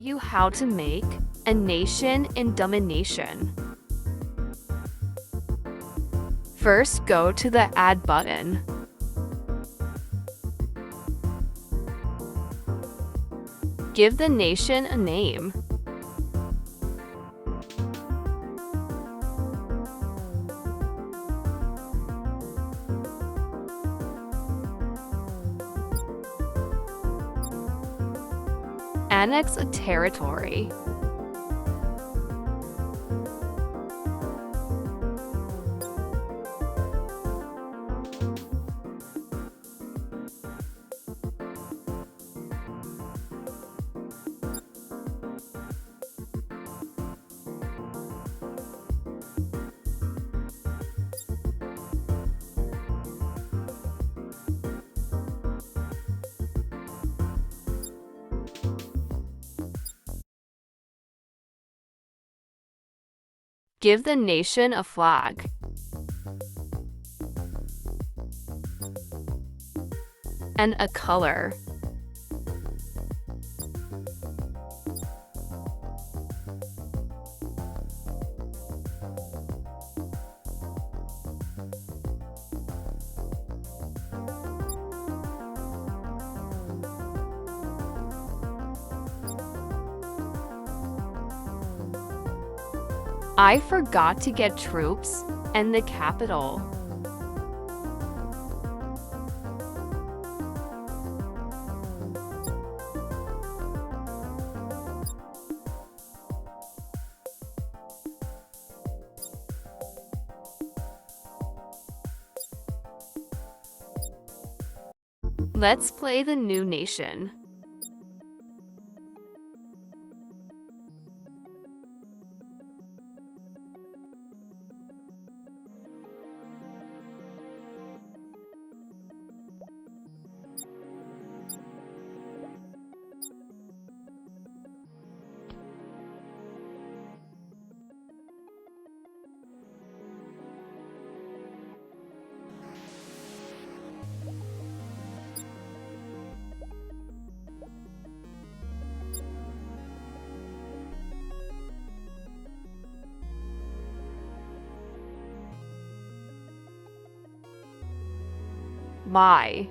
You how to make a nation in dummynation. First, go to the Add button. Give the nation a name. Annex a territory. Give the nation a flag. And a color. I forgot to get troops and the capital. Let's play the new nation. My